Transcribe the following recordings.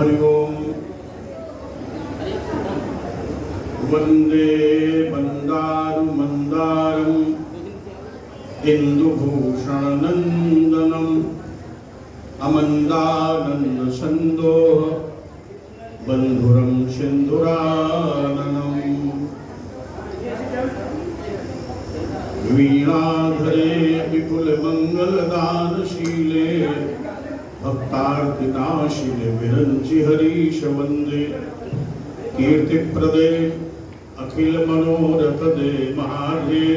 हरि ओम। वंदे मंदारु मंदारम इंदुभूषण नंदनम अमंदानंद संदोह बंधुरम सिंधुराननम वीणाधरे विपुल मंगलदानशीले भक्तार्तिनाशिले विरंचि हरीश वंदे कीर्तिप्रदे अखिल मनोरथ दे महार्ये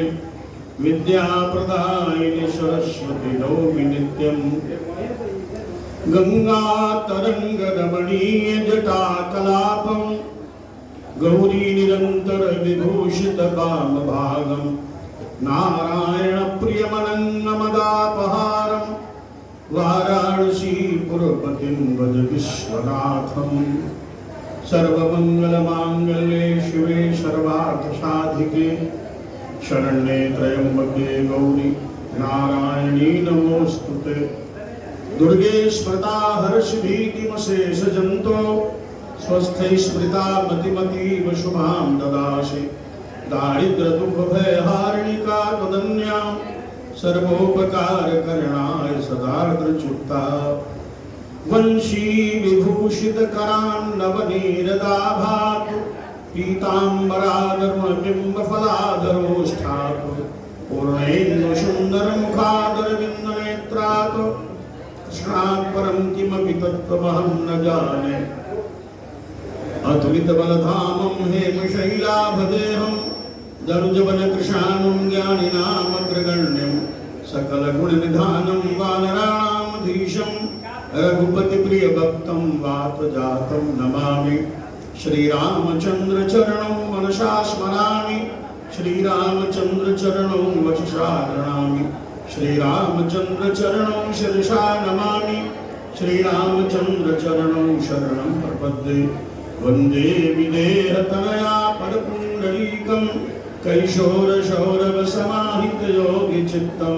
विद्याप्रदायिनि सरस्वती नौमि नित्यं गंगा तरंग रमणीय जटा कलापं गौरी निरंतर विभूषित काम भागं नारायण प्रियमनन्नमदापहारं वाराणसी पुरपतिं वद विश्वनाथं सर्वमंगलमांगल्ये शिवे सर्वार्थसाधिके शरण्ये त्र्यंबके गौरी नारायणी नमोस्तुते दुर्गे स्मृता हर्षभीतिमशेषजन्तो स्वस्थै स्मृता मतिमतीव शुभां ददासि दारिद्र्यदुःखभयहारिणिका त्वदन्या सर्वोपकारकरणाय सदार्द्रचित्ता वंशी विभूषित करान्नवनीरदाभात् पीताम्बराधर्मबिम्ब फलाधरोष्ठात् पूर्णेन्दु सुन्दरमुखादरविन्दनेत्रात् कृष्णात् परं किमपि तत्त्वमहं न जाने अतुलितबलधामं हेमशैलाभदेहं दनुजवनकृशानं ज्ञानिनामग्रगण्यं सकलगुणनिधानं वानराणामधीशं रघुपति प्रिय भक्तं वातजातं नमामि श्रीरामचंद्र चरणं मनसा स्मरामि श्रीरामचंद्र चरणं वचसा गृह्णामि श्रीरामचंद्र चरणं शिरसा नमामि श्रीरामचंद्र चरणं शरणं प्रपद्ये वंदे विदेहतनया परपुण्डरीकं कैशोरशौरवसमाहितयोगिचित्तं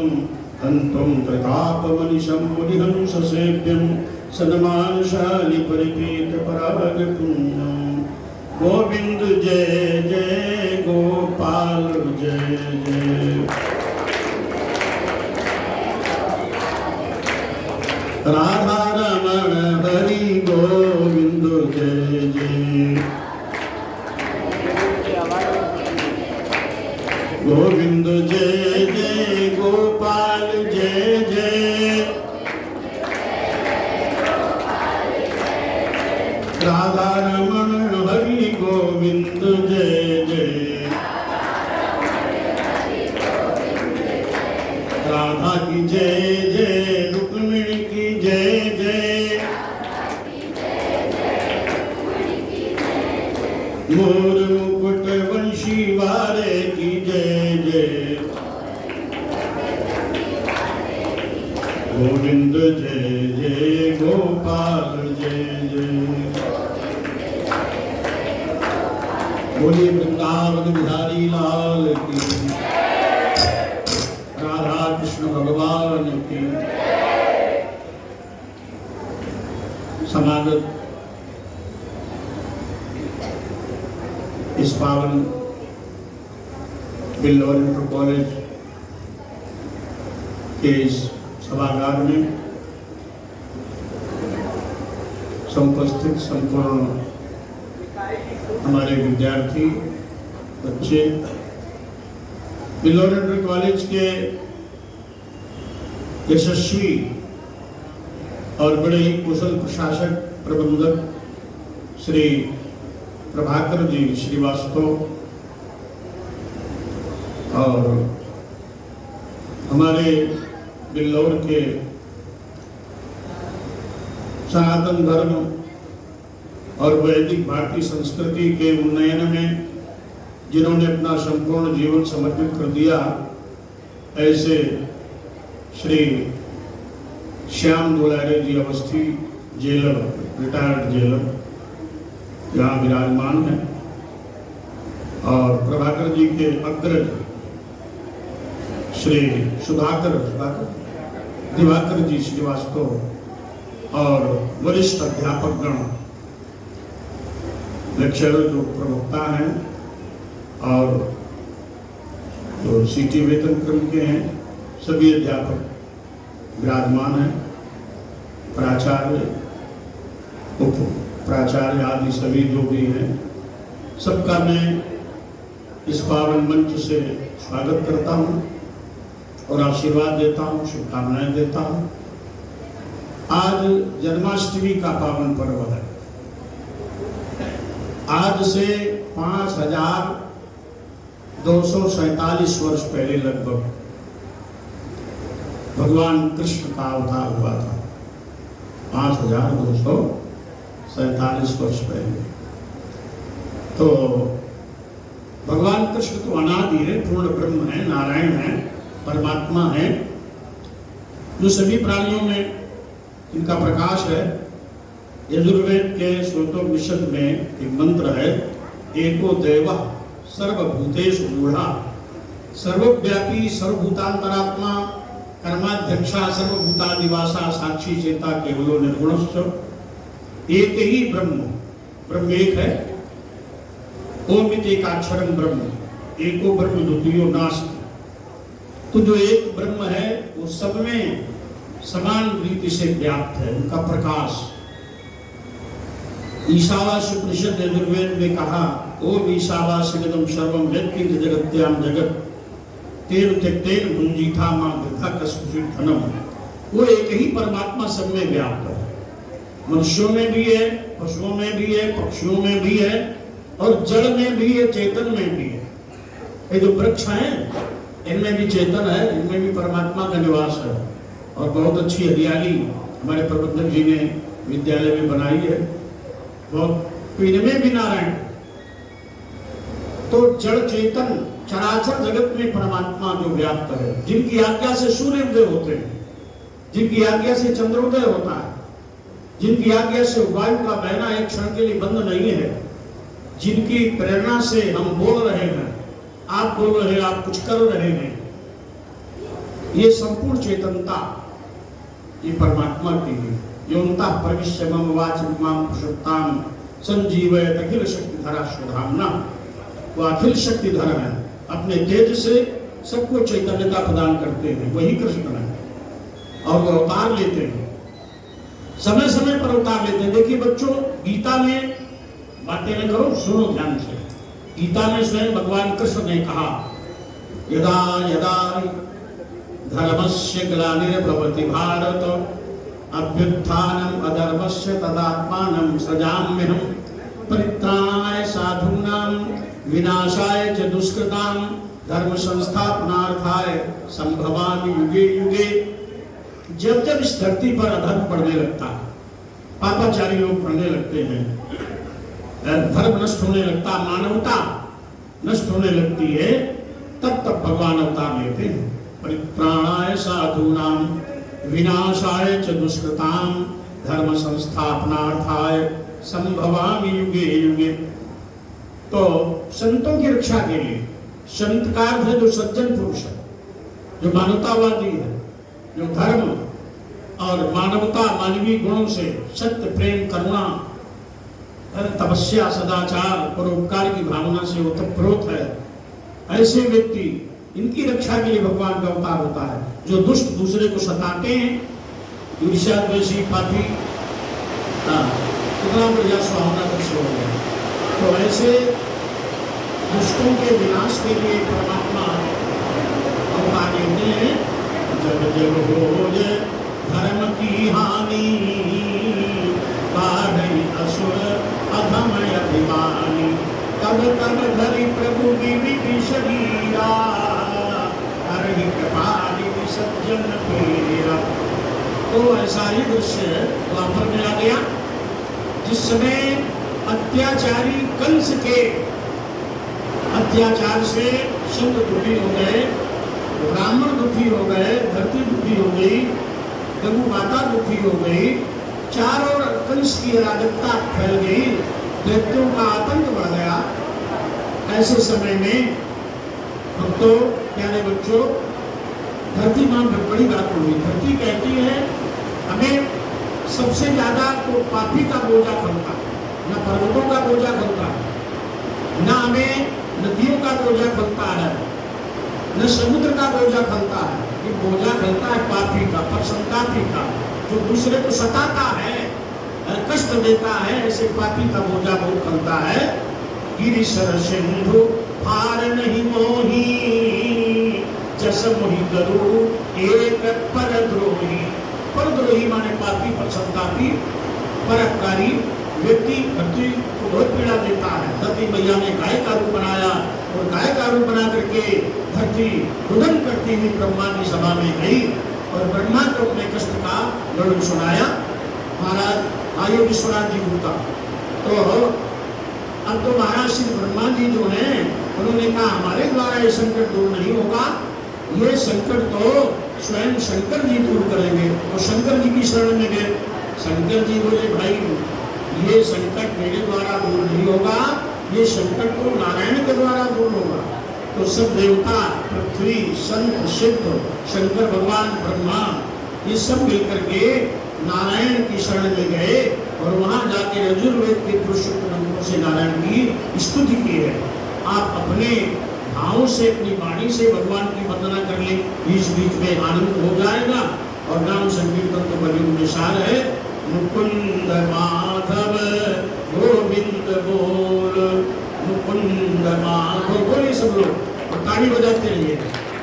हन्तं प्रतापमनिशं मुनिहंससेव्यं सन्मानशाली परिपीतपरागपुण्यं गोविंद जय जय गोपाल जय जय राधा रमण हरि गोविंद जय जय गोविंद जय जय गोपाल जय जय राधा रमण हरि गोविंद जय जय राधा की जय जय रुक्मिणी की जय जय मोर मुकुट वंशी वाले की जय जय गोविंद जय जय गोपाल जय जय बोलिए वृंदावन बिहारी लाल की राधा कृष्ण भगवान की समागत इस पावन बिल्लौर इंटर कॉलेज के इस सभागार में समुपस्थित संपूर्ण हमारे विद्यार्थी बच्चे बिल्लौर इंटर कॉलेज के यशस्वी और बड़े ही कुशल प्रशासक प्रबंधक श्री प्रभाकर जी श्रीवास्तव और हमारे बिल्लौर के सनातन धर्म और वैदिक भारतीय संस्कृति के उन्नयन में जिन्होंने अपना संपूर्ण जीवन समर्पित कर दिया, ऐसे श्री श्याम दुलारे जी अवस्थी जेलर, रिटायर्ड जेलर यहाँ विराजमान हैं और प्रभाकर जी के अग्रज श्री दिवाकर जी श्रीवास्तव और वरिष्ठ अध्यापक गण लेक्चरर जो प्रवक्ता हैं और जो सीटी वेतन क्रम के हैं, सभी अध्यापक विराजमान हैं, प्राचार्य, उप प्राचार्य आदि सभी जो भी हैं, सबका मैं इस पावन मंच से स्वागत करता हूँ और आशीर्वाद देता हूँ, शुभकामनाएं देता हूँ। आज जन्माष्टमी का पावन पर्व है। आज से 5247 वर्ष पहले लगभग भगवान कृष्ण का अवतार हुआ था। 5247 वर्ष पहले। तो भगवान कृष्ण तो अनादि है, पूर्ण ब्रह्म है, नारायण है, परमात्मा है, जो सभी प्राणियों में इनका प्रकाश है। यजुर्वेद के श्रोतोपनिषद में एक मंत्र है, एको देवः सर्वभूतेषु मूढ़ः, सर्वव्यापी सर्वभूतांतरात्मा, कर्माध्यक्षा सर्वभूतादिवासा, साक्षी चेता केवलो निर्गुणश्च। एक ही ब्रह्म, ब्रह्म एक है, ओम एकाक्षरम ब्रह्म, एको ब्रह्म द्वितीयो नास्ति। तो जो एक ब्रह्म है वो सब में समान रीति से व्याप्त है, उनका प्रकाश। ईशावास्य उपनिषद यजुर्वेद में कहा, ओम ईशावास्यगतं सर्वं यत्किंच जगत्याम जगत तेन त्यक्तेन भुंजीथा मां वृथा कस्मिंश्चित् धनम। वो एक ही परमात्मा सब में व्याप्त है, मनुष्यों में भी है, पशुओं में भी है, पक्षियों में भी है, और जड़ में भी है, चेतन में भी है। ये जो वृक्ष हैं इनमें भी चेतन है, इनमें भी परमात्मा का निवास है। और बहुत अच्छी हरियाली हमारे प्रबंधक जी ने विद्यालय में बनाई है, बहुत, इनमें भी नारायण। तो जड़ चेतन चराचर जगत में परमात्मा जो व्याप्त है, जिनकी आज्ञा से सूर्योदय होते हैं, जिनकी आज्ञा से चंद्रोदय होता है, जिनकी आज्ञा से वायु का बहना एक क्षण के लिए बंद नहीं है, जिनकी प्रेरणा से हम बोल रहे हैं, आप बोल रहे हैं, आप कुछ कर रहे हैं, ये संपूर्ण चेतनता ये परमात्मा की है। योऽन्तः प्रविश्य मम वाचं मां प्रसुप्तां संजीवयत अखिल शक्तिधरा स्वधाम्ना। वो अखिल शक्तिधर है, अपने तेज से सबको चैतन्यता प्रदान करते हैं, वही कृष्ण है। और वो अवतार लेते हैं, समय समय पर अवतार लेते हैं। देखिए बच्चों, गीता में बातें न करो, सुनो ध्यान से। गीता में स्वयं भगवान कृष्ण ने कहा, यदा यदा धर्मस्य ग्लानिर्भवति भारत अभ्युत्थानम् अधर्मस्य तदात्मानं सृजाम्यहम् परित्राणाय साधूनां विनाशाय च दुष्कृतां धर्म संस्थापनार्थाय संभवामि युगे युगे। जब जब इस धरती पर अधर्म बढ़ने लगता है, पापाचारी लोग बढ़ने लगते हैं, धर्म नष्ट होने लगता, मानवता नष्ट होने लगती है, तब तब भगवान अवतार लेते हैं। परित्राणाय साधूनां विनाशाय च दुष्कृतां धर्म संस्थापनार्थाय संभवामि युगे युगे। तो संतों की रक्षा के लिए, संत का अर्थ है जो सज्जन पुरुष है, जो मानवतावादी है, जो धर्म और मानवता मानवीय गुणों से, सत्य, प्रेम, करुणा, तपस्या, सदाचार, परोपकार की भावना से ओतप्रोत है, ऐसे व्यक्ति, इनकी रक्षा के लिए भगवान का अवतार होता है। जो दुष्ट दूसरे को सताते हैं, ईर्ष्या, द्वेषी, पापी, कितना बढ़िया सुहावना दृश्य हो गया। तो ऐसे दुष्टों के विनाश के लिए परमात्मा अवतार लेते हैं। जब जब हो धर्म की हानि, बाढ़ई असुर अधम अभिमानी, तब तब धरि प्रभु की विधि शरीरा, हरि कृपाली सज्जन पीरा। तो ऐसा ही दृश्य द्वापर में आ गया, जिस समय अत्याचारी कंस के अत्याचार से शब्द दुखी हो गए, ब्राह्मण दुखी हो गए, धरती दुखी हो गई, गौ माता दुखी हो गई, चारों ओर कंस की अराजकता फैल गई, व्यक्तियों का आतंक बढ़ गया। ऐसे समय में भक्तों, प्यारे बच्चों, धरती मां बड़ी बात हुई। धरती कहती है हमें सबसे ज्यादा तो पापी का बोझा खलता है, न पर्वतों का बोझा खलता है, न हमें नदियों का बोझा खलता है, न समुद्र का बोझा खलता है। ये बोझा खलता है पापी का, परसंतापी का, जो दूसरे को सताता है, कष्ट देता है, ऐसे पापी का बोझा बहुत खलता है। गिरिशर सिंधु भार नहीं मोही, जस मोहि गरु एक परद्रोही। परद्रोही माने पापी, परसंतापी, परोपकारी व्यक्ति धरती को बहुत पीड़ा देता है। धरती मैया ने गाय का रूप बनाया और गाय का रूप बना करके धरती रुदन करती हुई ब्रह्मा की सभा में गई और ब्रह्मा को अपने कष्ट का वर्णन सुनाया। महाराज आयु विश्वनाथ जी बोलता तो अब तो महाराज श्री ब्रह्मा जी जो हैं उन्होंने कहा हमारे द्वारा ये संकट दूर नहीं होगा, ये संकट तो स्वयं शंकर जी दूर करेंगे। और शंकर जी की शरण में गए। शंकर जी बोले भाई ये संकट मेरे द्वारा दूर नहीं होगा, ये संकट तो नारायण के द्वारा दूर होगा। तो सब देवता, पृथ्वी, संत, सिद्ध, शंकर भगवान, ब्रह्मा, ये सब मिलकर के नारायण की शरण में गए और वहां जाके यजुर्वेद के पुरुषोत्तम मंत्रों से नारायण की स्तुति की है। आप अपने भाव से, अपनी वाणी से भगवान की वंदना कर ले, बीच बीच में आनंद हो जाएगा। और नाम संकीर्तन तो बड़ी मिसाल है। मुकुंद माधव गोविंद बोल, मुकुंद माधव बोले सब लोग और ताली बजाते रहिए।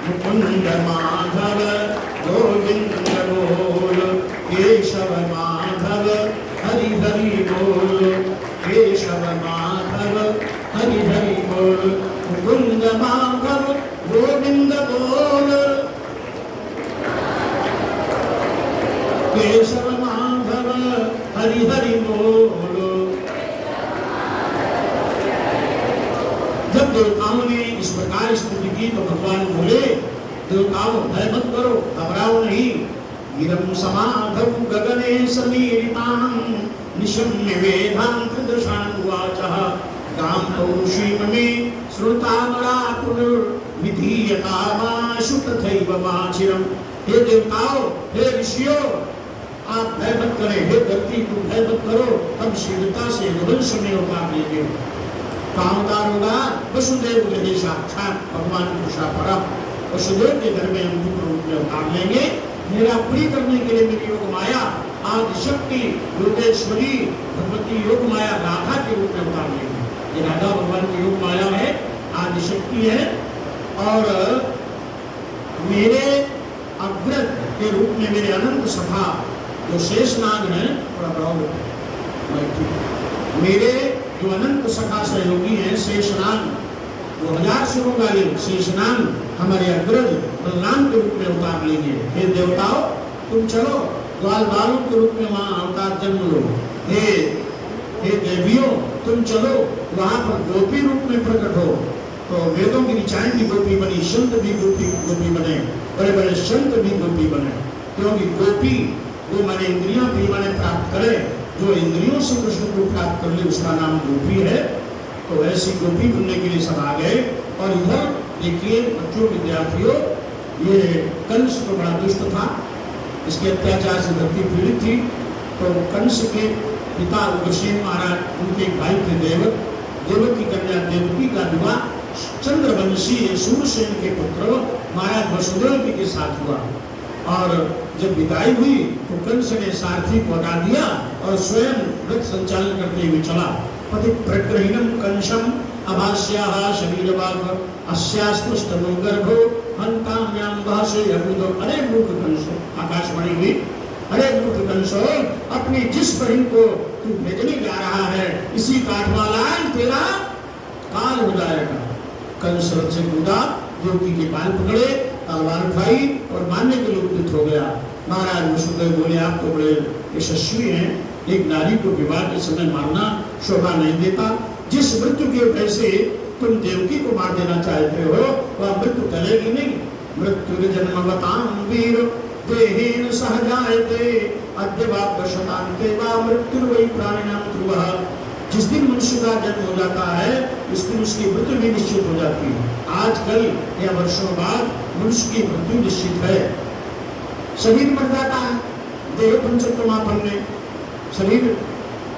मुकुंद माधव गोविंद बोल, केशव माधव हरि हरि बोल, केशव माधव हरि हरि बोल, मुकुंद माधव गोविंद बोल, केशव माधव हरि हरि बोल। जब देवताओं ने इस प्रकार स्तुति की तो भगवान बोले देवताओं भय मत करो, घबराओ नहीं। गिरं समाधौ गगने समीरितां निशम्य वेदांत दशानुवाचः गां पौरुषीं मे श्रुतामरा पुनर्विधीयतामाशु तथैव माचिरम्। हे देवताओं, हे ऋषियों, आप भय मत करें। हे धरती तुम भय मत करो, हम शीघ्रता से रघुवंश में उतार लेंगे। कामदार होगा वसुदेव गृहे साक्षात भगवान पुरुषा परम। वसुदेव के घर में हम दिव्य रूप में उतार लेंगे। मेरा प्रिय करने के लिए मेरी योग माया आदिशक्ति योगेश्वरी भगवती योग माया राधा के रूप में उतार लेंगे। ये राधा भगवान की योग माया है, आदिशक्ति है। और मेरे अग्रज के रूप में मेरे अनंत सखा जो शेषनाग हैं, थोड़ा बढ़ाओ, मेरे जो अनंत सखा सहयोगी हैं शेषनाग, 2000 सुरों वाले शेषनाग हमारे अग्रज बलराम के रूप में उतार लेंगे। हे देवताओं तुम चलो, ग्वाल बालों के रूप में वहां अवतार जन्म लो। हे देवियों तुम चलो, वहां पर गोपी रूप में प्रकट हो। तो वेदों की ऋचाएं भी गोपी बनी, संत भी गोपी बने, बड़े बड़े संत भी गोपी बने। क्योंकि गोपी वो माने इंद्रियां भी माने प्राप्त करे, जो इंद्रियों से कृष्ण को प्राप्त कर ले उसका नाम गोपी है। तो ऐसी गोपी बनने के लिए सब आ गए। और इधर देखिए बच्चों, विद्यार्थियों, ये कंस तो बड़ा दुष्ट था, इसके अत्याचार से धरती पीड़ित थी। तो कंस के पिता उग्रसेन महाराज, उनके एक भाई थे देवक, देवक की कन्या देवकी का विवाह चंद्रवंशी सूरसेन के पुत्र महाराज वसुदेव जी के साथ हुआ। और जब विदाई हुई तो कंस ने सारथी को हटा दिया और स्वयं रथ संचालन करते हुए चला। पति प्रग्रहीणम कंसम अभास्याः शरीरवाग अस्यास्तुष्टनो गर्भो हन्ताम्यां भासे अबुदो। अरे मूर्ख कंसो, आकाशवाणी हुई, अरे मूर्ख कंसो, अपनी जिस बहन को तू भेजने जा रहा है इसी काठवाला तेरा काल हो जाएगा। कंस रथ से कूदा, देवकी के बाल पकड़े, तलवार उठाई और मारने के लिए उद्यत हो गया। महाराज वसुदेव बोले आप तो बड़े यशस्वी हैं, एक नारी को विवाह के समय मारना शोभा नहीं देता। जिस मृत्यु के भय से तुम देवकी को मार देना चाहते हो वह मृत्यु टलेगी नहीं। मृत्यु जन्मवतां वीर देहेन सहजायते अद्य वा वर्षतान्ते वा मृत्युर्वै प्राणिनां ध्रुवः। जिस दिन मनुष्य का जन्म हो जाता है उस दिन उसकी मृत्यु भी निश्चित हो जाती है। आजकल या वर्षों बाद मनुष्य की मृत्यु निश्चित है। शरीर मर जाता है, देह पंचत्वमापन्न, शरीर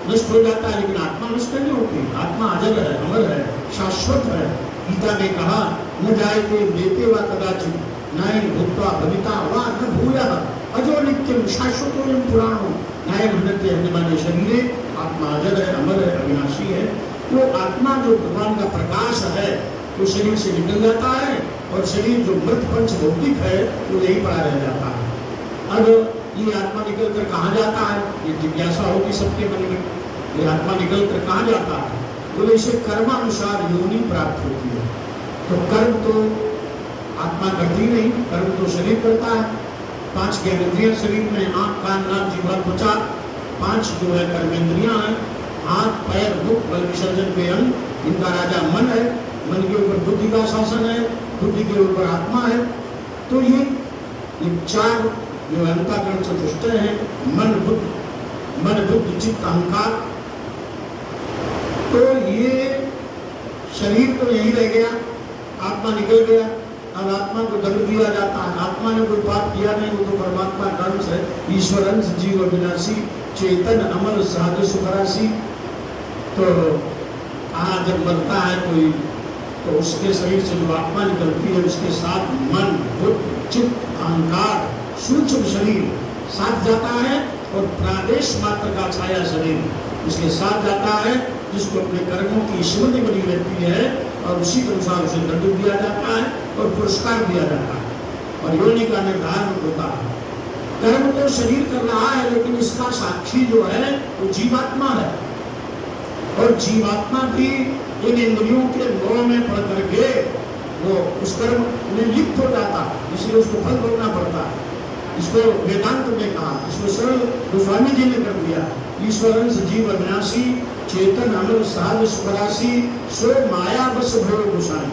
नष्ट हो जाता है, लेकिन आत्मा नष्ट नहीं होती। आत्मा अजर है, अमर है, शाश्वत है। गीता ने कहा न जायते देते वा कदाचित नयन भूत्वा भविता वा न भूयः अजो नित्यम शाश्वतोयम पुराणो नयन हनते हन्यमाने शरीरे। आत्मा अजर है, अमर है, अविनाशी है। वो आत्मा जो भगवान का प्रकाश है वो शरीर से निकल जाता है और शरीर जो मृत पंच भौतिक है वो यही पड़ा रह जाता है। अब ये आत्मा निकल कर कहाँ जाता है, ये जिज्ञासा होगी सबके मन में। ये आत्मा निकल कर कहाँ जाता है? बोले इसे कर्मानुसार योनि प्राप्त होती है। तो कर्म तो आत्मा करती नहीं, कर्म तो शरीर करता है। 5 ज्ञानेंद्रियां शरीर में, आँख कान नाक जीवा त्वचा, 5 जो है कर्मेंद्रियां हैं। हाथ पैर मुख बल विसर्जन के अंग, इनका राजा मन है। मन के ऊपर बुद्धि का शासन है, बुद्धि के ऊपर आत्मा है। तो ये 4 जो अंतःकरण चतुष्टय है, मन बुद्धि चित्त अहंकार। तो ये शरीर तो यही रह गया, आत्मा निकल गया। अब आत्मा को दंड दिया जाता है। आत्मा ने कोई पाप किया नहीं, वो तो परमात्मा का अंश है। ईश्वर अंश जीव अविनाशी चेतन अमर सहज सुखराशि। तो जब मरता है कोई तो उसके शरीर से जो आत्मा निकलती है उसके साथ मन बुद्धि चित्त अहंकार सूक्ष्म शरीर साथ जाता है और प्रादेश मात्र का छाया शरीर उसके साथ जाता है, जिसको अपने कर्मों की स्मृति बनी रहती है और उसी के अनुसार उसे दंड दिया जाता है और पुरस्कार दिया जाता है और योनि का निर्धारण होता है। कर्म तो शरीर कर रहा है, लेकिन इसका साक्षी जो है वो जीवात्मा है और जीवात्मा भी इन इंद्रियों के मोह में पड़ करके वो उस कर्म में लिप्त हो जाता है, इसलिए उसको फल भोगना पड़ता है। इसको वेदांत में कहा, इसको सरल गोस्वामी जी ने कर दिया। ईश्वरंश जीव अविनाशी चेतन अमर सहज सुखराशि सो माया बस भरो गोसाई।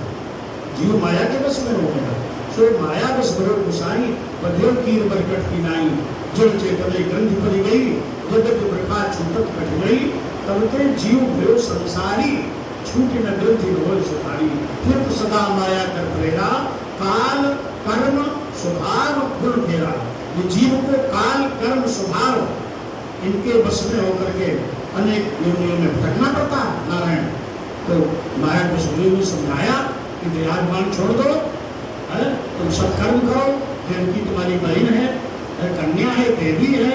जीव माया के बस में हो गया, सो माया बस भरो गोसाई। बध्यो कीर बरकट की नाई जल चेतने ग्रंथि पड़ी गई जगत प्रखा छूटत कट गई। तब ते जीव भयो संसारी छूटे न ग्रंथि रोल सुधारी। फिर तो सदा माया कर प्रेरा काल कर्म स्वभाव गुण फेरा। ये जीव को काल कर्म स्वभाव इनके बस में होकर के अनेक योनियों में भटकना पड़ता है। नारायण तो माया को सुग्रीव ने समझाया कि देहाभिमान छोड़ दो, तुम सत्कर्म करो। देवकी तुम्हारी बहन है, कन्या है, देवी है।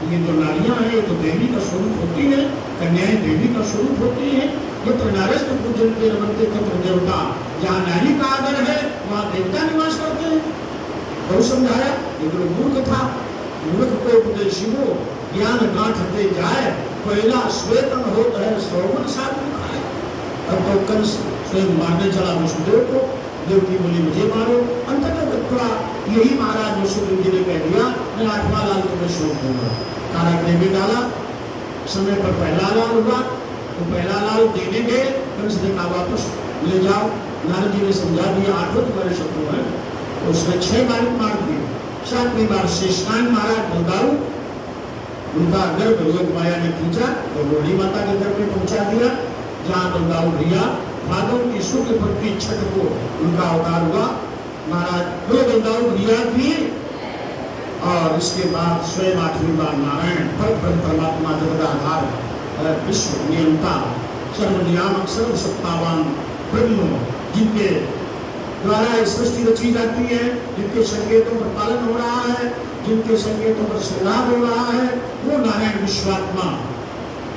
ये जो नारियां हैं ये तो देवी का स्वरूप होती है, कन्याएं देवी का स्वरूप होती है। ये तो नारस्त पूजन के रमनते तत्व देवता, जहाँ नारी का आदर है वहाँ देवता निवास करते हैं। बहुत समझाया, लेकिन मूर्ख था। मूर्ख को उपदेशिवो ज्ञान गांठते जाए कोयला श्वेतन होता है श्रवण साधु खाए। अब तो कंस स्वयं मारने चला वसुदेव को। देवकी बोली मुझे मारो। अंततः यही महाराज वसुदेव जी ने कह दिया मैं 8वां लाल तुम्हें सौंप दूंगा। कारागृह में डाला, समय पर पहला लाल हुआ। तो पहला लाल देने गए, कंस ने कहा वापस ले जाओ। नारद जी ने समझा दिया 8 तुम्हारे शत्रु हैं। तो उसने 6 बार मार दिए। 7वीं बार शेषनाग महाराज बलदाऊ, उनका गर्भ योग माया ने खींचा तो रोहिणी माता के गर्भ में पहुंचा दिया, जहाँ बलदाऊ भैया भादव की शुक्ल पक्ष छठ को उनका अवतार हुआ। महाराज दो बलदाऊ भैया की और इसके बाद स्वयं 8वीं बार नारायण परमात्मा जगदाधार विश्व नियंता सर्वनियामक सर्वसत्तावान ब्रह्म, जिनके द्वारा सृष्टि रची जाती है, जिनके संकेतों पर पालन हो रहा है, जिनके संकेतों पर श्रृंगार हो रहा है, वो नारायण विश्वात्मा।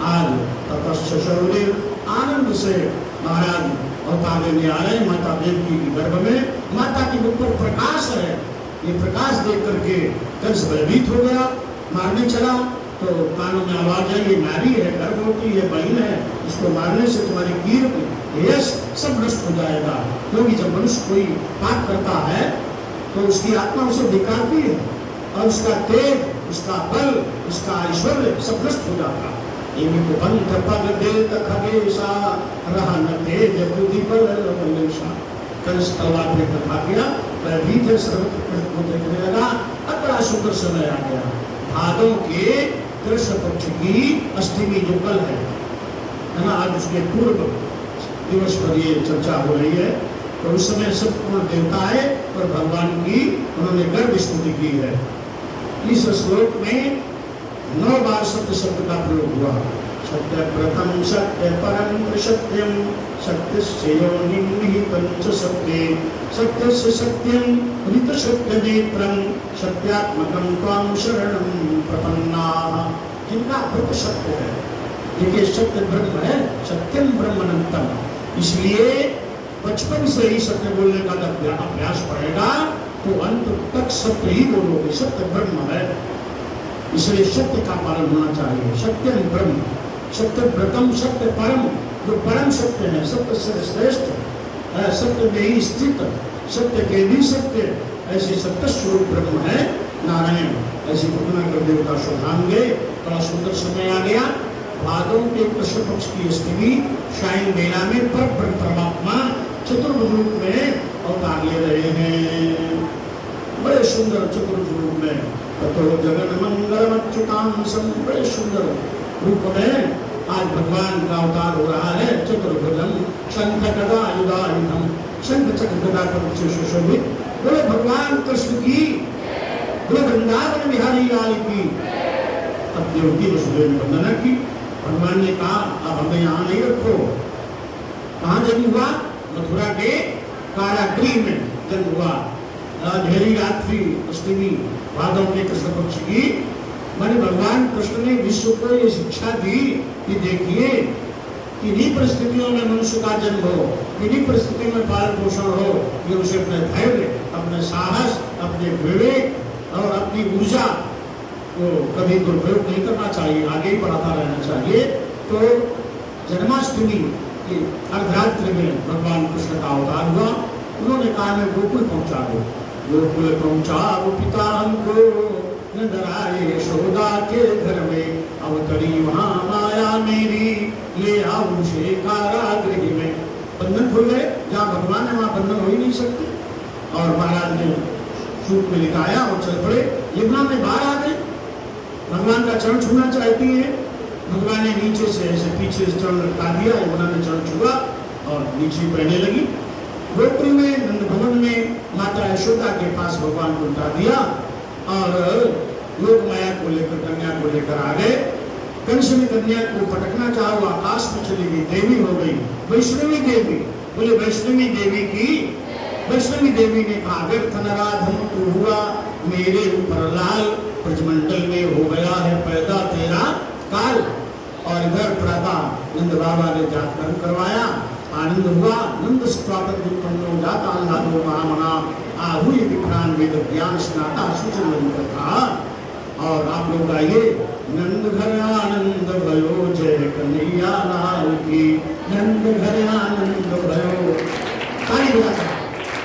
आज ततश्च शरीर आनंद से महाराज अवतार लेने आ रहे माता देवकी की गर्भ में। माता के मुख पर प्रकाश है। ये प्रकाश देख करके कंस भयभीत हो गया, मारने चला। तो कानों में आवाज आई, ये नारी है, गर्भवती है, बहन है, इसको मारने से तुम्हारी कीर्ति यश सब नष्ट हो जाएगा। क्योंकि जब मनुष्य कोई पाप करता है तो उसकी आत्मा उसे धिक्कारती है और उसका तेज, उसका बल, उसका ऐश्वर्य सब नष्ट हो जाता है। पंथ पग देत खगेशा रहा न तेज बुद्धि बल बलेशा। कंस तलवार लेकर भाग गया, भयभीत सर्वत्र को देखने लगा। अब बड़ा सुंदर समय आ गया। भादों के कृष्ण पक्ष की अष्टमी जो कल है ना, आज उसके पूर्व दिवस पर ये चर्चा हो रही है। तो उस समय सब पूर्ण देवता है और भगवान की उन्होंने गर्भ स्तुति की है। इस श्लोक में 9 बार सत्य शब्द का प्रयोग हुआ। सत्यव्रतम सत्य परम सत्यम सत्यस्य योनिं निहितं च सत्ये सत्यस्य सत्यं ऋत सत्य नेत्रं सत्यात्मकं त्वां शरणं प्रपन्नाः। जिनका व्रत सत्य है, देखिए सत्य ब्रह्म है, सत्यम ब्रह्मनंतम, इसलिए बचपन से ही सत्य बोलने का अभ्यास पड़ेगा तो अंत तक सत्य ही बोलोगे। सत्य ब्रह्म है, इसलिए सत्य का पालन होना चाहिए। सत्यम ब्रह्म, सत्य व्रतम सत्य परम, जो परम सत्य है, सत्य से श्रेष्ठ है, सत्य में ही स्थित, सत्य के भी सत्य, ऐसे सत्य स्वरूप ब्रह्म है नारायण। ऐसी घटना कर देवता शुभांगे। बड़ा सुंदर समय आ गया। भादों के कृष्ण पक्ष की अष्टमी शाइन मेला में पर परमात्मा चतुर्भुज रूप में अवतार ले रहे हैं, बड़े सुंदर चतुर्भुज रूप में। ततो जगन मंगलम अच्युतांसम, बड़े सुंदर रूप में आज भगवान का अवतार हो रहा है। चतुर्भुजम शंख गदा युधायुधम, शंख चक्र गदा पद्म से सुशोभित। बोले भगवान कृष्ण की, बोले वृंदावन बिहारी लाल की। अब देवकी वसुदेव ने वंदना की। भगवान ने कहा अब हमें यहाँ नहीं रखो। कहाँ जन्म हुआ? मथुरा के कारागृह में जन्म हुआ। अंधेरी रात्रि अष्टमी भादों के कृष्ण पक्ष की। मैंने भगवान कृष्ण ने विश्व को ये शिक्षा दी कि देखिए किन्हीं परिस्थितियों में मनुष्य का जन्म हो, किन्हीं परिस्थितियों में पालन पोषण हो, ये उसे अपने धैर्य, अपने साहस, अपने विवेक और अपनी ऊर्जा को कभी दुरुपयोग नहीं करना चाहिए, आगे ही बढ़ाता रहना चाहिए। तो जन्माष्टमी की अर्धरात्रि में भगवान कृष्ण का अवतार हुआ। उन्होंने कहा मैं गोकुल पहुंचा दो। गोकुल पहुंचा वो पिता हमको नंदराए यशोदा के घर में, अवतरी वहाँ माया मेरी, ले आऊं से कारागृह में। बंधन खुल गए, जहाँ भगवान है वहाँ बंधन हो ही नहीं सकते। और महाराज ने सूप में लिटाया और चल पड़े। यमुना में बाहर आ गए, भगवान का चरण छूना चाहती है। भगवान ने नीचे से ऐसे पीछे से चरण लटका दिया, यमुना ने चरण छुआ और नीचे बहने लगी। गोकुल में नंद भवन में माता यशोदा के पास भगवान को उठा दिया और लोक माया को लेकर, कन्या को लेकर आ गए। कंस ने कन्या को पटकना चाहा, वो आकाश में चली गई, देवी हो गई, वैष्णवी देवी। बोले वैष्णवी देवी की। वैष्णवी देवी ने कहा व्यर्थ नराधम तू हुआ मेरे ऊपर लाल, ब्रजमंडल में हो गया है पैदा तेरा काल। और इधर प्रातः नंद बाबा ने जातकर्म करवाया, आनंद हुआ। नंद स्वागत उत्पन्न जाता आह्लादो महामना, आहुति विप्रान वेद ज्ञान स्नाता सुचन कथा। और आप लोग आइए। नंद घर आनंद भयो जय कन्हैया लाल की, नंद घर आनंद भयो। ताली बजाता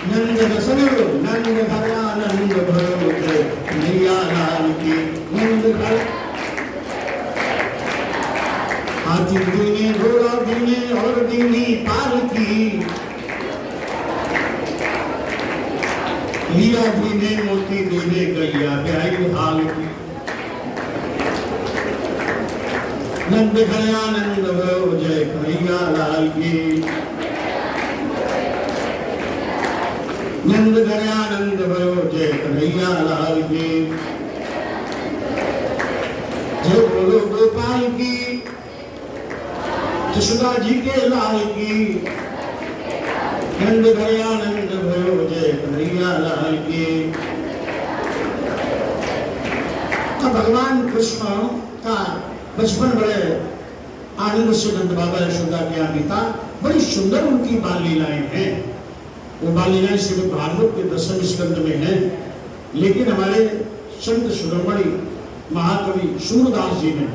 नंद घर, नंद घर आनंद भयो जय कन्हैया लाल की, नंद घर। हाथी दीने घोड़ा दीने और दीनी पालकी, हीरा दीने मोती दीने गैया ब्याई हाल की। नंद घर आनंद भयो जय कन्हैया लाल की, नंद घर आनंद भयो जय कन्हैया लाल की। जय बोलो गोपाल की, यशोदा जी के लाल की, नंद घर आनंद भयो जय कन्हैया लाल की। अब भगवान कृष्ण का बचपन बड़े आनंद से नंद बाबा यशोदा के यहाँ बीता। बड़ी सुंदर उनकी बाल लीलाएं हैं। वो बाल लीलाएं श्रीमद् भागवत के 10वें स्कंद में हैं। लेकिन हमारे संत शिरोमणि महाकवि सूरदास जी ने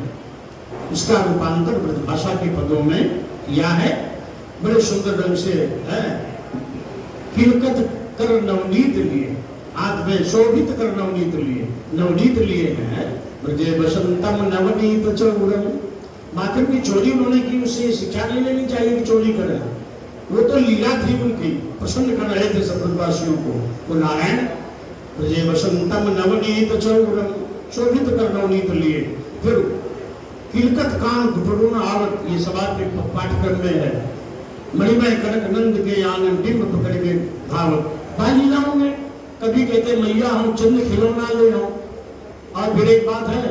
इसका रूपांतर ब्रजभाषा के पदों में किया है, बड़े सुंदर ढंग से है। किलकत कर नवनीत लिए, हाथ में शोभित कर नवनीत लिए, नवनीत लिए हैं। ब्रजे बसंतम नवनीत चौरम, माथे की चोरी उन्होंने की, उससे शिक्षा नहीं लेनी चाहिए कि चोरी करे। वो तो लीला थी उनकी, प्रसन्न कर रहे थे सब ब्रजवासियों को। वो नारायण ब्रजे बसंतम नवनीत चौरम, शोभित कर नवनीत लिए। फिर किलकत कान घुटरून आवत, ये सवाल के पाठ्यक्रम में है। मणिमय कनक नंद के आंगन डिम्ब पकड़ के भावत। बालीलाओं में कभी कहते मैया हम चंद खिलौना ले आओ, और फिर एक बात है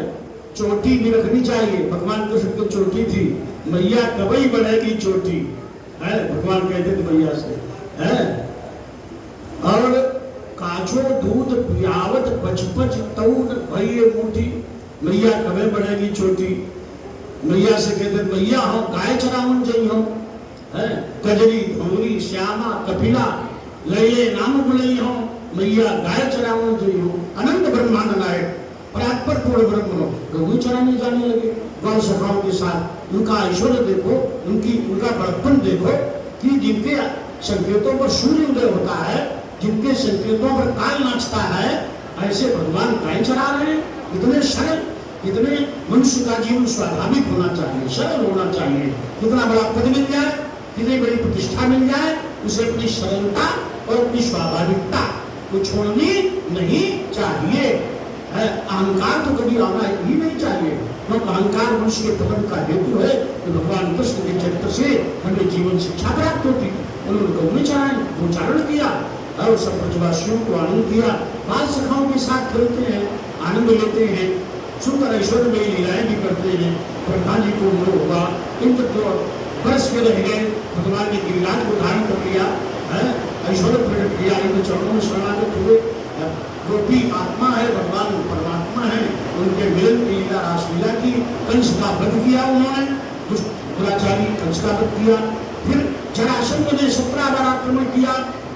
चोटी भी रखनी चाहिए। भगवान कृष्ण की चोटी थी, मैया कबई बढ़ेगी चोटी है, भगवान कहते थे मैया से है। और काचो दूध पियावत बचपच तऊन भइए मुठी, मैया कबे बढ़ेगी चोटी। मैया से कहते मैया हो गाय चरावन जइयो है, कजरी धौरी श्यामा कपिला लइले नाम बुलई हो, मैया गाय चरावन जइयो। अनंत ब्रह्मांड नायक परात्पर पूर्ण ब्रह्म गऊ चराने जाने लगे गौ सखाओं के साथ। उनका ऐश्वर्य देखो, उनका बड़प्पन देखो कि जिनके संकेतों पर सूर्य उदय होता है, जिनके संकेतों पर काल नाचता है, ऐसे भगवान गाय चरा रहे हैं। इतने सरल, इतने मनुष्य का जीवन स्वाभाविक होना चाहिए, सरल होना चाहिए। कितना बड़ा पद मिल जाए, कितनी बड़ी प्रतिष्ठा मिल जाए, उसे अपनी सरलता और अपनी स्वाभाविकता को छोड़नी नहीं चाहिए। अहंकार तो कभी आना ही नहीं चाहिए, क्योंकि अहंकार मनुष्य के पतन का हेतु है। तो भगवान कृष्ण के चरित्र से हमें जीवन शिक्षा प्राप्त होती। उन्होंने गौ चराएं, उच्चारण किया और सब ब्रजवासियों को आनंद दिया। बाल सखाओं के साथ खेलते हैं, आनंद लेते हैं, सुंदर ऐश्वर्य में लीलाएं भी करते हैं। ब्रह्मा जी को मोह हुआ, इंद्र तो बरस के रह गए, भगवान ने गिरिराज को धारण कर लिया, ऐश्वर्य प्रकट किया, इनके चरणों में शरणागत हुए। गोपी आत्मा है, भगवान परमात्मा है, उनके मिलन की लीला रासलीला की। कंस का वध किया उन्होंने, दुराचारी कंस का वध किया। फिर जरासंध ने 17 बार आक्रमण किया,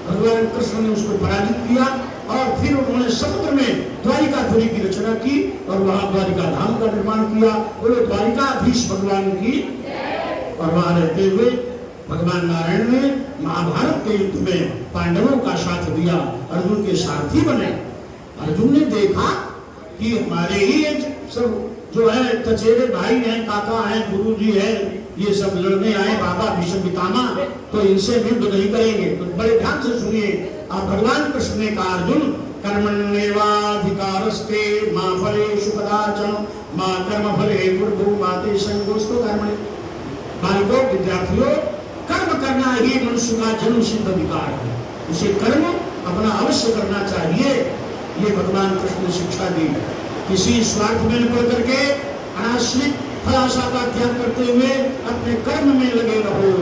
भगवान कृष्ण ने उसको पराजित किया। और फिर उन्होंने समुद्र में द्वारिकापुरी की रचना की और वहां द्वारिका धाम का निर्माण किया। बोलो द्वारिकाधीश भगवान की। और वहां रहते हुए भगवान नारायण ने महाभारत के युद्ध में पांडवों का साथ दिया, अर्जुन के सारथी बने। अर्जुन ने देखा कि हमारे ही सब जो है चचेरे भाई हैं, काका हैं, गुरु जी हैं, ये सब लड़ने आए बाबा भीष्म पितामह, तो इनसे युद्ध नहीं करेंगे। तो बड़े ध्यान से सुनिए, आप भगवान कृष्ण ने कहा अर्जुन कर्मण्येवाधिकारस्ते मा फलेषु कदाचन मा कर्मफले कुर्वो मा ते संगोऽस्तु कर्मणि। बालकों, विद्यार्थियों, कर्म करना ही मनुष्य का जन्म सिद्ध अधिकार है। उसे कर्म अपना अवश्य करना चाहिए। ये भगवान कृष्ण ने शिक्षा दी। किसी स्वार्थ में न पड़ करके अनाश्रित फल आशा का त्याग करते हुए अपने कर्म में लगे रहो,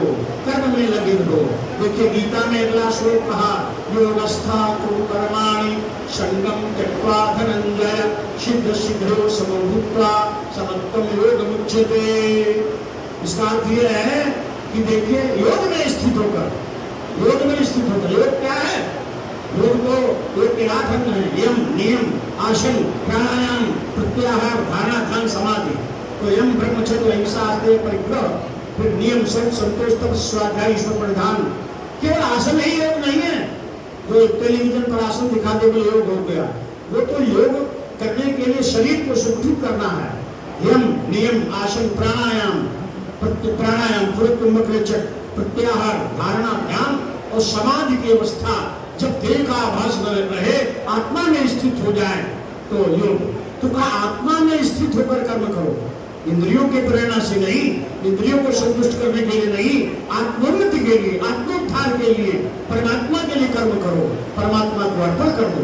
कर्म में लगे रहो। देखिए गीता में अगला श्लोक कहा, योगस्था कुरु कर्माणि संगम त्यक्त्वा धनंजय सिद्ध सिद्धो समो भूत्वा समत्वं योगमुच्यते। इसका अर्थ यह है कि देखिए योग में स्थित होकर, योग में स्थित होकर, योग क्या है? योग को योग के 8 अंग हैं, यम, नियम, आसन, प्राणायाम, प्रत्याहार, धारणा, ध्यान, समाधि। तो यम ब्रह्मचर्य अहिंसा आस्ते परिग्रह, फिर नियम सब संतोष तप स्वाध्याय ईश्वर परिधान। केवल आसन ही योग नहीं है। जो टेलीविजन पर आसन दिखा दे वो योग हो गया, वो तो योग करने के लिए शरीर को सुदृढ़ करना है। यम, नियम, आसन, प्राणायाम, प्राणायाम, प्रत्याहार, धारणा, ध्यान और समाधि की अवस्था जब देह का आभास न रहे, आत्मा में स्थित हो जाए तो योग। तो कहा आत्मा में स्थित होकर कर्म करो, इंद्रियों के प्रेरणा से नहीं, इंद्रियों को संतुष्ट करने के लिए नहीं, आत्मोन्नति के लिए, आत्मोद्धार के लिए, परमात्मा के लिए कर्म करो। परमात्मा को अर्पण कर दो,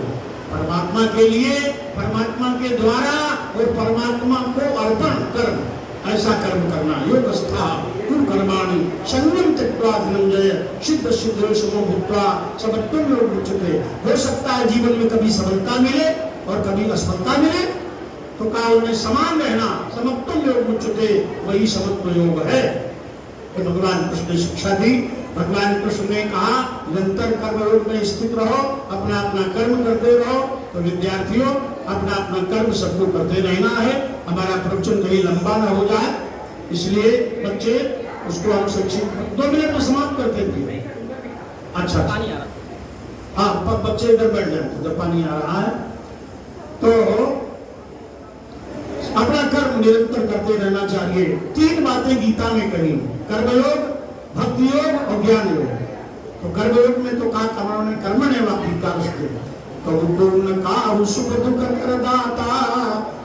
परमात्मा के लिए, परमात्मा के द्वारा और परमात्मा को अर्पण कर, ऐसा कर्म करना। योगस्था कुरु कर्माणि संयम त्यक्त्वा धनंजय सिद्ध सिद्धो समो भूत्वा समत्वं योगमुच्यते। हो सकता है जीवन में कभी सफलता मिले और कभी असफलता मिले, तो काल में समान रहना, समत्वं योगमुच्यते, वही समत्व योग है। तो भगवान कृष्ण ने शिक्षा दी। भगवान कृष्ण ने कहा निरंतर कर्मयोग में स्थित रहो, अपना अपना कर्म करते रहो। तो विद्यार्थियों, अपना अपना कर्म सबको करते रहना है। हमारा प्रवचन कहीं लंबा ना हो जाए, इसलिए बच्चे उसको हम संक्षिप्त 2 मिनट में समाप्त करते थे। अच्छा, हाँ, बच्चे इधर बैठ जाए, जब पानी आ रहा है। तो अपना कर्म निरंतर करते रहना चाहिए। 3 बातें गीता में कही, कर्मयोग, भक्ति योग और ज्ञान योग। तो कर्मयोग में तो कहा कर्मण्येवाधिकारस्ते, तो पूर्ण का सुख दुख करदाता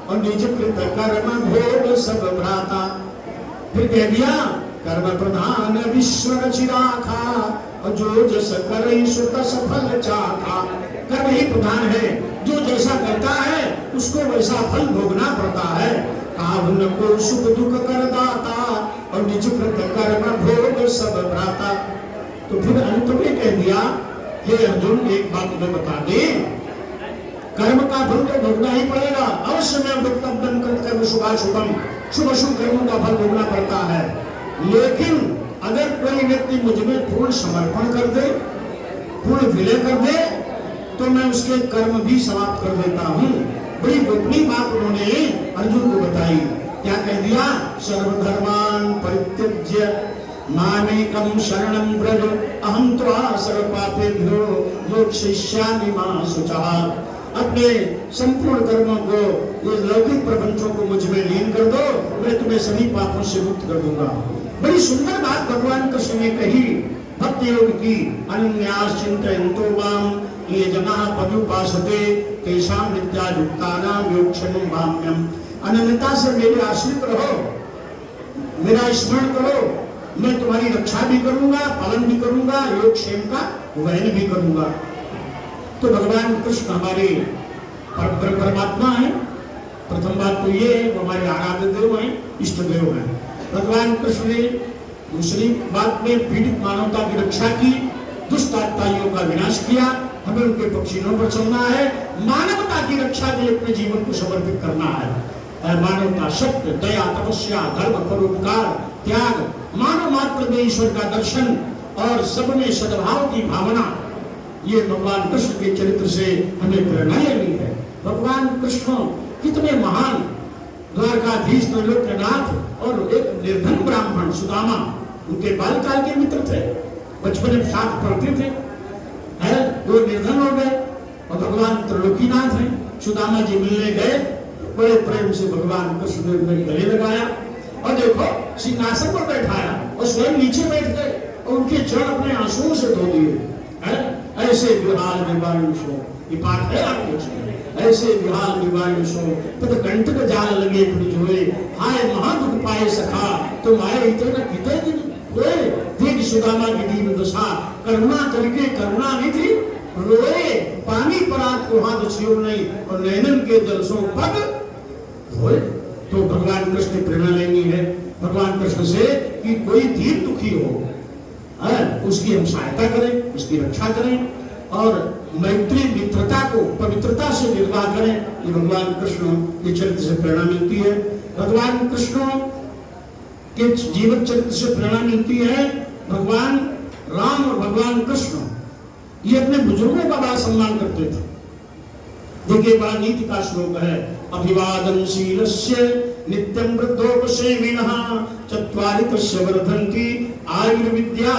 और निज कृत कर्म भोग सब भ्राता। फिर कह दिया कर्म प्रधान विश्व रचिराखा और जो जस करे सो तस फल चाखा। कर्म ही प्रधान है, जो जैसा करता है उसको वैसा फल भोगना पड़ता है। काहु न को सुख दुख कर दाता और निज कृत कर्म भोग सब भ्राता। तो फिर अंत में कह दिया, हे अर्जुन एक बात तुम्हें बता दे, कर्म का फल तो भोगना ही पड़ेगा, अवश्य में वक्तव्यम कर्म शुभाशुभम, शुभ अशुभ कर्मों का फल भोगना पड़ता है। लेकिन अगर कोई व्यक्ति मुझ में पूर्ण समर्पण कर दे, पूर्ण विलय कर दे, तो मैं उसके कर्म भी समाप्त कर देता हूँ। बड़ी गोपनीय बात उन्होंने अर्जुन को बताई। क्या कह दिया? सर्वधर्मान परित्यज्य मामेकं शरणं व्रज अहं त्वा सर्वपापेभ्यो मोक्षयिष्यामि मा शुचः। अपने संपूर्ण कर्मों को, ये लौकिक प्रपंचों को मुझ में लीन कर दो, मैं तुम्हें सभी पापों से मुक्त कर दूंगा। बड़ी सुंदर बात भगवान कृष्ण ने कही भक्ति योग की। अनन्यास चिन्तयन्तो माम ये जनाः पर्युपासते तेषां नित्यायुक्तानां योगक्षेमं भाम्यम्। अनन्यता से मेरे आश्रित रहो, मेरा स्मरण करो, मैं तुम्हारी रक्षा भी करूंगा, पालन भी करूंगा, योगक्षेम का वहन भी करूंगा। तो भगवान कृष्ण हमारे परमात्मा है। प्रथम बात तो ये है, वो हमारे आराध्य देव हैं, इष्ट देव हैं। भगवान कृष्ण ने दूसरी बात में पीड़ित मानवता की रक्षा की, दुष्ट आत्माओं का विनाश किया। हमें उनके पक्षियों पर चलना है, मानवता की रक्षा के लिए अपने जीवन को समर्पित करना है। मानवता, सत्य, दया, तपस्या, धर्म, परोपकार, त्याग, मानव मात्र में ईश्वर का दर्शन और सब में सद्भाव की भावना, ये भगवान कृष्ण के चरित्र से हमें प्रेरणा लेनी है। भगवान कृष्ण कितने महान द्वारकाधीश त्रैलोक्यनाथ और एक निर्धन ब्राह्मण सुदामा, उनके बालकाल के मित्र थे, बचपन में साथ पढ़ते थे, है वो निर्धन हो गए और भगवान त्रैलोकीनाथ हैं। सुदामा जी मिलने गए, बड़े प्रेम से भगवान कृष्ण ने उन्हें गले लगाया और देखो सिंहासन पर बैठाया और स्वयं नीचे बैठ गए और उनके चरण अपने आंसुओं से धो दिए। ऐसे विहाल विवायुषो, ये पाठ है आपको उसमें, ऐसे विहाल विवायुषो तद कंटक जाल लगे पुरजोए, हाय महादुख पाए सखा तुम आए इतने कितने दिन हुए, देख सुदामा की दीन दशा, करुणा करके करुणा निधि रोए, पानी परात को हाथ छियो नहीं और नैनन के जलसों पग धोए। तो भगवान कृष्ण की प्रेरणा लेनी है भगवान कृष्ण से कि कोई दीन दुखी हो, उसकी हम सहायता करें, उसकी रक्षा करें और मैत्री मित्रता को पवित्रता से निर्वाह करें। ये भगवान कृष्ण के चरित्र से प्रेरणा मिलती है। भगवान कृष्ण के जीवन चरित्र से प्रेरणा मिलती है। भगवान राम और भगवान कृष्ण ये अपने बुजुर्गों का बड़ा सम्मान करते थे। देखिए बड़ा नीति का श्लोक है, अभिवादन शीलस्य नित्यं वृद्धोपसेविनः चत्वारि तस्य वर्धन्ति आयुर्विद्या